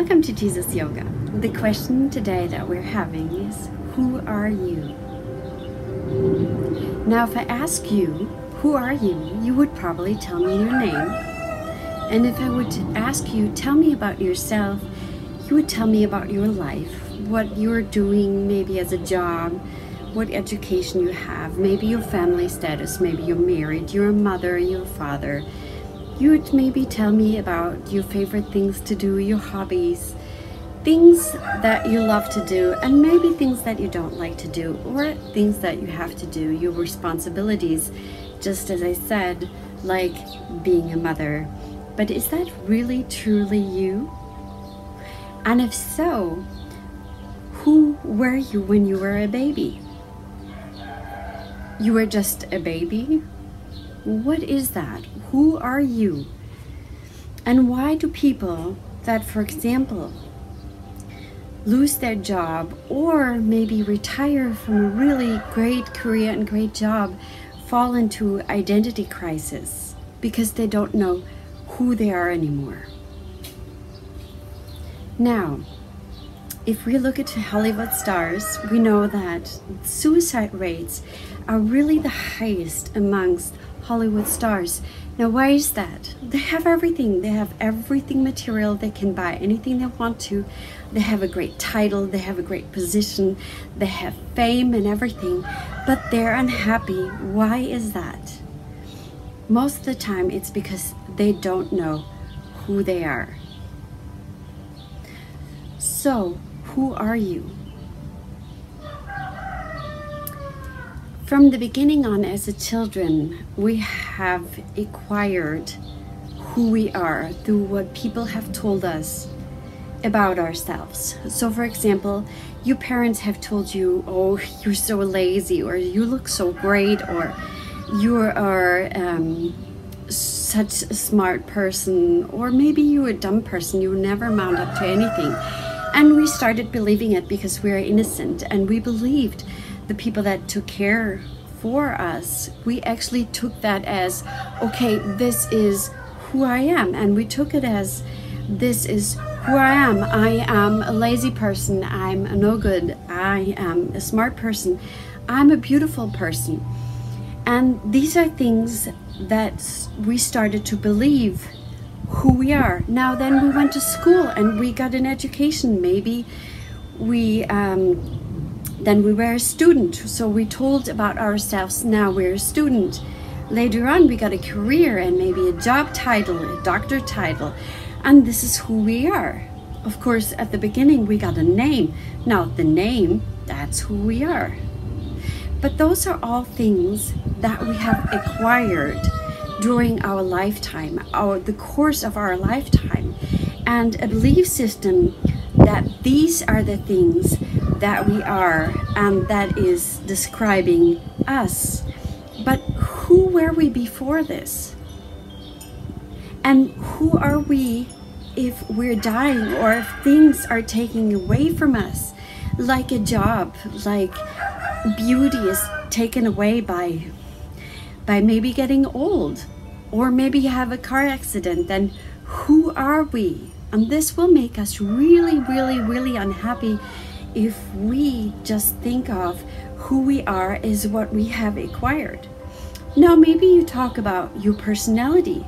Welcome to Jesus Yoga. The question today that we're having is, who are you? Now, if I ask you, who are you, you would probably tell me your name. And if I would ask you, tell me about yourself, you would tell me about your life, what you're doing maybe as a job, what education you have, maybe your family status, maybe you're married, you're a mother, you're a father. You would maybe tell me about your favorite things to do, your hobbies, things that you love to do, and maybe things that you don't like to do, or things that you have to do, your responsibilities, just as I said, like being a mother. But is that really truly you? And if so, who were you when you were a baby? You were just a baby? What is that? Who are you? And why do people that, for example, lose their job or maybe retire from a really great career and great job fall into identity crisis because they don't know who they are anymore? Now, if we look at Hollywood stars, we know that suicide rates are really the highest amongst Hollywood stars. Now, why is that? They have everything. They have everything material. They can buy anything they want to. They have a great title. They have a great position. They have fame and everything, but they're unhappy. Why is that? Most of the time, it's because they don't know who they are. So, who are you? From the beginning on, as a children, we have acquired who we are through what people have told us about ourselves. So, for example, your parents have told you, oh, you're so lazy, or you look so great, or you are such a smart person, or maybe you're a dumb person, you never amount up to anything. And we started believing it because we are innocent, and we believed the people that took care for us, we actually took that as, okay, this is who I am. And we took it as, this is who I am. I am a lazy person. I'm a no good. I am a smart person. I'm a beautiful person. And these are things that we started to believe who we are. Now then, we went to school and we got an education. Maybe then we were a student, so we told about ourselves, now we're a student. Later on, we got a career and maybe a job title, a doctor title, and this is who we are. Of course, at the beginning, we got a name. Now, the name, that's who we are. But those are all things that we have acquired during our lifetime, the course of our lifetime, and a belief system that these are the things that we are, and that is describing us. But who were we before this? And who are we if we're dying, or if things are taken away from us, like a job, like beauty is taken away by maybe getting old, or maybe you have a car accident? Then who are we? And this will make us really, really, really unhappy if we just think of who we are is what we have acquired. Now, maybe you talk about your personality.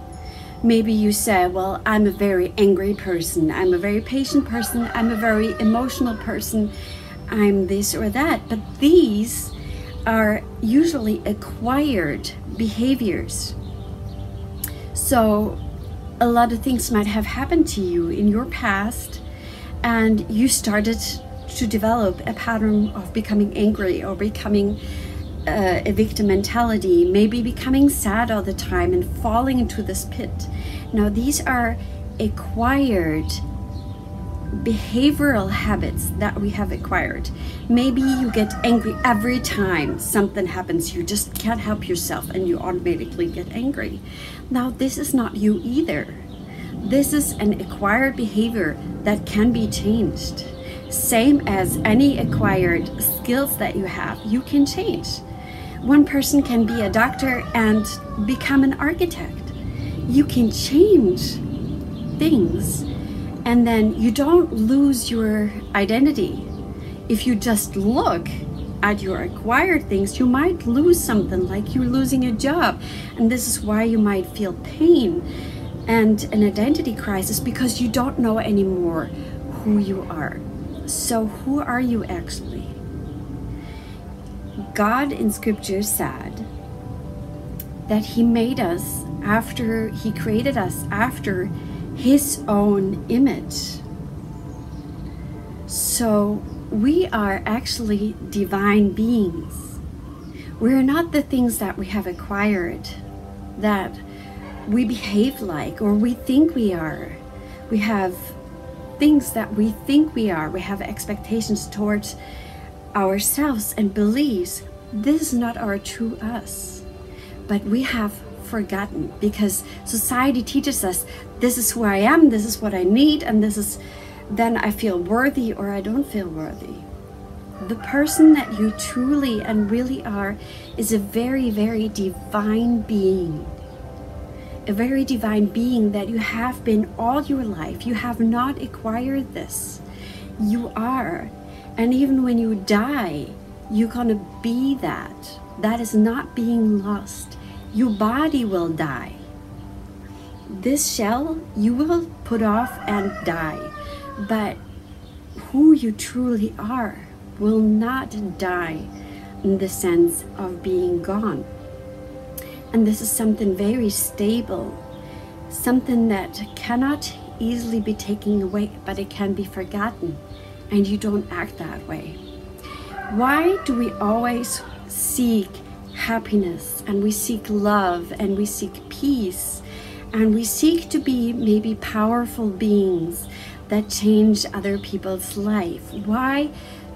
Maybe you say, well, I'm a very angry person. I'm a very patient person. I'm a very emotional person. I'm this or that. But these are usually acquired behaviors. So a lot of things might have happened to you in your past, and you started to develop a pattern of becoming angry, or becoming a victim mentality, maybe becoming sad all the time and falling into this pit. Now, these are acquired behavioral habits that we have acquired. Maybe you get angry every time something happens. You just can't help yourself and you automatically get angry. Now, this is not you either. This is an acquired behavior that can be changed. Same as any acquired skills that you have, you can change. One person can be a doctor and become an architect. You can change things And then you don't lose your identity. If you just look at your acquired things, you might lose something, like you're losing a job. And this is why you might feel pain and an identity crisis, because you don't know anymore who you are. So who are you actually? God in scripture said that he made us after, he created us after his own image. So we are actually divine beings. We're not the things that we have acquired, that we behave like, or we think we are. We have things that we think we are. We have expectations towards ourselves and beliefs. This is not our true us. But we have forgotten, because society teaches us this is who I am, this is what I need, and this is, then I feel worthy or I don't feel worthy. The person that you truly and really are is a very, very divine being. A very divine being that you have been all your life. You have not acquired this. You are. And even when you die, you're gonna be that. That is not being lost. Your body will die. This shell you will put off and die. But who you truly are will not die in the sense of being gone. And this is something very stable, something that cannot easily be taken away, but it can be forgotten, and you don't act that way. Why do we always seek happiness, and we seek love, and we seek peace, and we seek to be maybe powerful beings that change other people's life? Why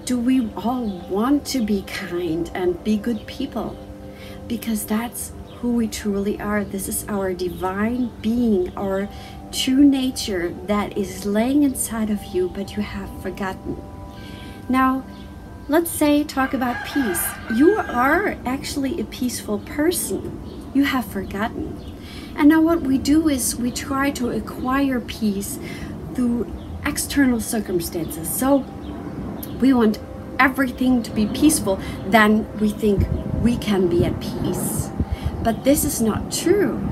do we all want to be kind and be good people? Because that's who we truly are. This is our divine being, our true nature that is laying inside of you, but you have forgotten. Now, let's say, talk about peace. You are actually a peaceful person. You have forgotten. And now what we do is we try to acquire peace through external circumstances. So we want everything to be peaceful, then we think we can be at peace. But this is not true.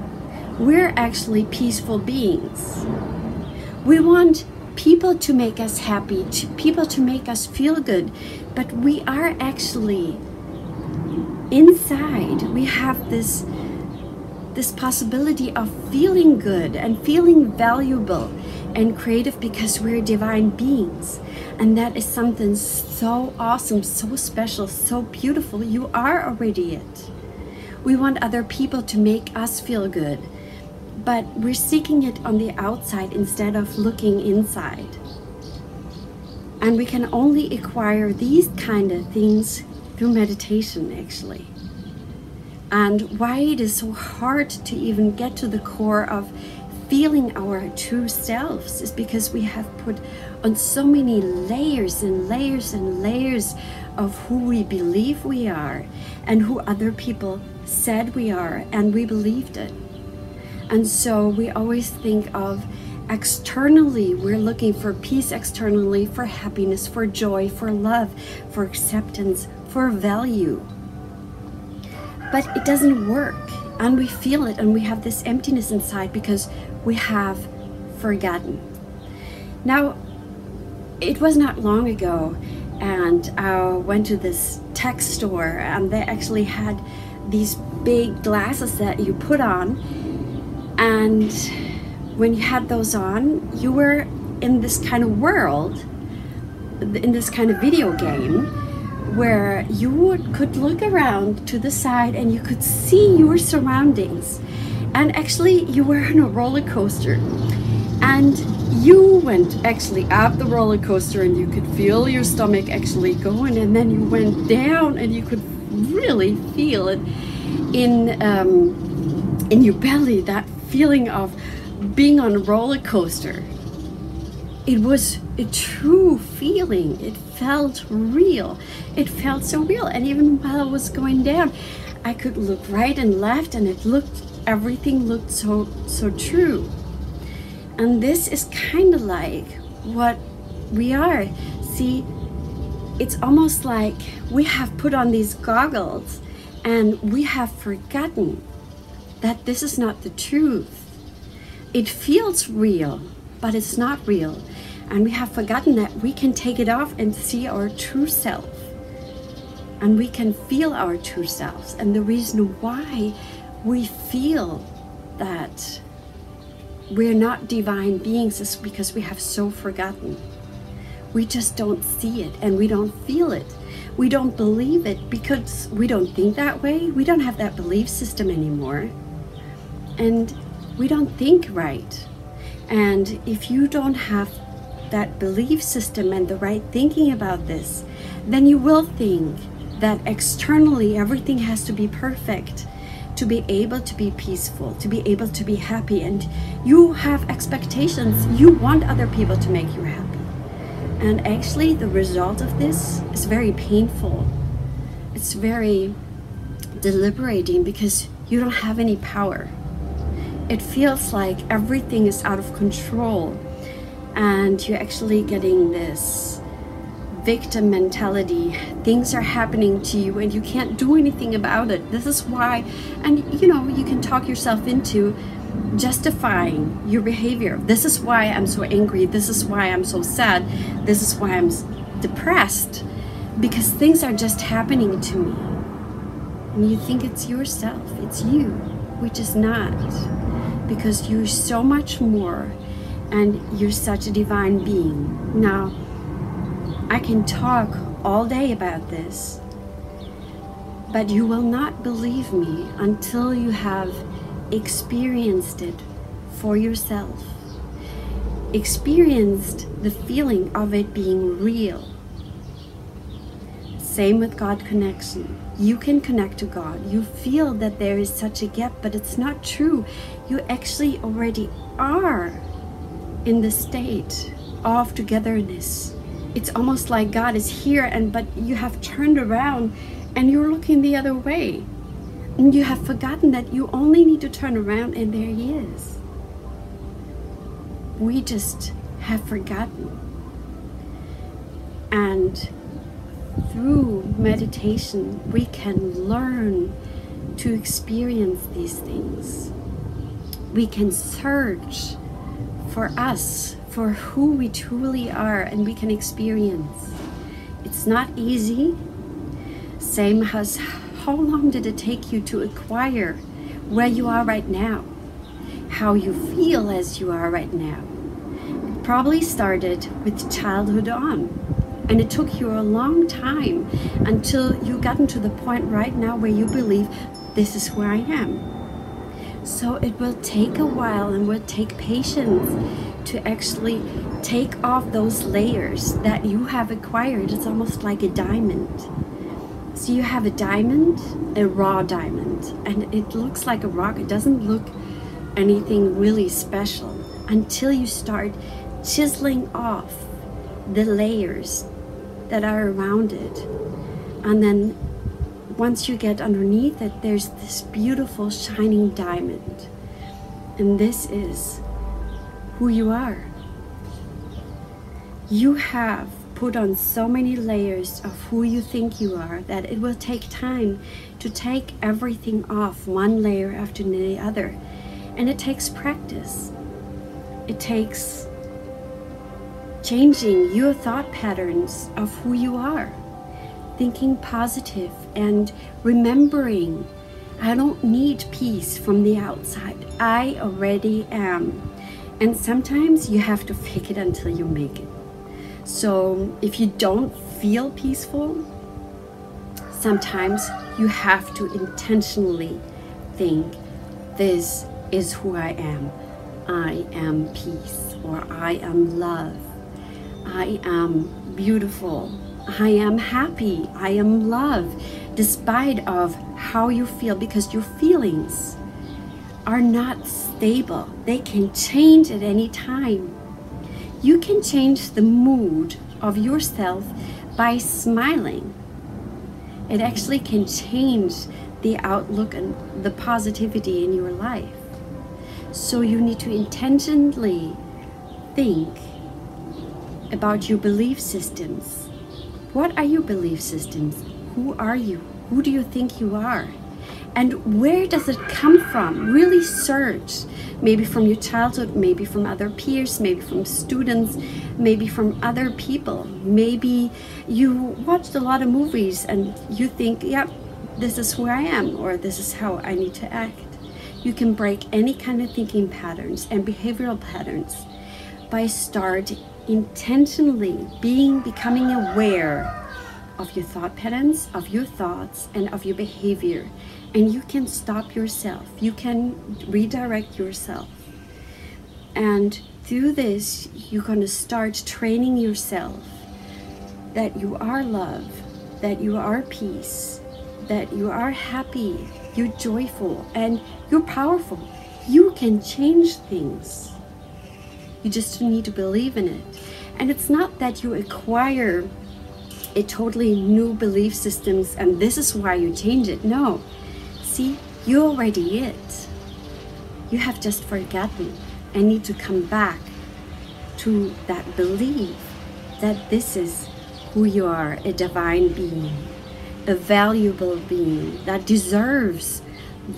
We're actually peaceful beings. We want people to make us happy, people to make us feel good, but we are actually inside. We have this possibility of feeling good and feeling valuable and creative, because we're divine beings. And that is something so awesome, so special, so beautiful. You are already it. We want other people to make us feel good, but we're seeking it on the outside instead of looking inside. And we can only acquire these kind of things through meditation, actually. And why it is so hard to even get to the core of feeling our true selves is because we have put on so many layers and layers and layers of who we believe we are and who other people said we are, and we believed it. And so we always think of externally, we're looking for peace externally, for happiness, for joy, for love, for acceptance, for value. But it doesn't work, and we feel it, and we have this emptiness inside because we have forgotten. Now, it was not long ago, and I went to this tech store, and they actually had these big glasses that you put on, and when you had those on, you were in this kind of world, in this kind of video game, where you could look around to the side and you could see your surroundings. And actually you were on a roller coaster, and you went actually up the roller coaster and you could feel your stomach actually going, and then you went down and you could really feel it in your belly, that feeling of being on a roller coaster. It was a true feeling. It felt real. It felt so real. And even while I was going down, I could look right and left, and everything looked so true. And this is kind of like what we are. See, it's almost like we have put on these goggles and we have forgotten that this is not the truth. It feels real, but it's not real. And we have forgotten that we can take it off and see our true self. And we can feel our true selves. And the reason why we feel that we're not divine beings is because we have so forgotten. We just don't see it and we don't feel it. We don't believe it because we don't think that way. We don't have that belief system anymore. And we don't think right. And if you don't have that belief system and the right thinking about this, then you will think that externally everything has to be perfect to be able to be peaceful, to be able to be happy. And you have expectations. You want other people to make you happy. And actually the result of this is very painful. It's very deliberating because you don't have any power. It feels like everything is out of control and you're actually getting this victim mentality. Things are happening to you and you can't do anything about it. This is why, and you know, you can talk yourself into justifying your behavior. This is why I'm so angry. This is why I'm so sad. This is why I'm depressed, because things are just happening to me. And you think it's yourself, it's you, which is not, because you're so much more and you're such a divine being. Now, I can talk all day about this, but you will not believe me until you have experienced it for yourself. Experienced the feeling of it being real. Same with God connection. You can connect to God. You feel that there is such a gap, but it's not true. You actually already are in the state of togetherness. It's almost like God is here, but you have turned around and you're looking the other way. And you have forgotten that you only need to turn around and there He is. We just have forgotten. And through meditation, we can learn to experience these things. We can search for us, for who we truly are, and we can experience. It's not easy. Same as how long did it take you to acquire where you are right now? How you feel as you are right now? It probably started with childhood on. And it took you a long time until you gotten to the point right now where you believe this is who I am. So it will take a while and will take patience to actually take off those layers that you have acquired. It's almost like a diamond. So you have a diamond, a raw diamond, and it looks like a rock. It doesn't look anything really special until you start chiseling off the layers that are around it. And then once you get underneath it, there's this beautiful shining diamond. And this is who you are. You have put on so many layers of who you think you are that it will take time to take everything off, one layer after the other. And it takes practice. It takes changing your thought patterns of who you are, thinking positive and remembering, I don't need peace from the outside. I already am. And sometimes you have to fake it until you make it. So if you don't feel peaceful, sometimes you have to intentionally think, this is who I am. I am peace, or I am love. I am beautiful. I am happy. I am love, despite of how you feel, because your feelings are not stable. They can change at any time. You can change the mood of yourself by smiling. It actually can change the outlook and the positivity in your life. So you need to intentionally think about your belief systems. What are your belief systems? Who are you? Who do you think you are? And where does it come from? Really search. Maybe from your childhood, maybe from other peers, maybe from students, maybe from other people. Maybe you watched a lot of movies and you think, yep, this is who I am, or this is how I need to act. You can break any kind of thinking patterns and behavioral patterns by start intentionally becoming aware of your thought patterns, of your thoughts, and of your behavior. And you can stop yourself. You can redirect yourself. And through this, you're going to start training yourself that you are love, that you are peace, that you are happy, you're joyful, and you're powerful. You can change things. You just need to believe in it. And it's not that you acquire a totally new belief systems and this is why you change it. No. See, you're already it. You have just forgotten and need to come back to that belief that this is who you are, a divine being, a valuable being that deserves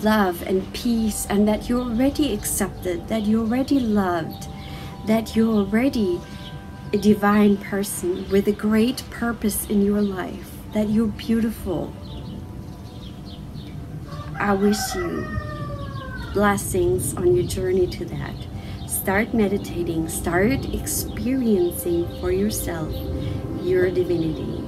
love and peace, and that you're already accepted, that you're already loved, that you're already a divine person with a great purpose in your life, that you're beautiful. I wish you blessings on your journey to that. Start meditating, start experiencing for yourself your divinity.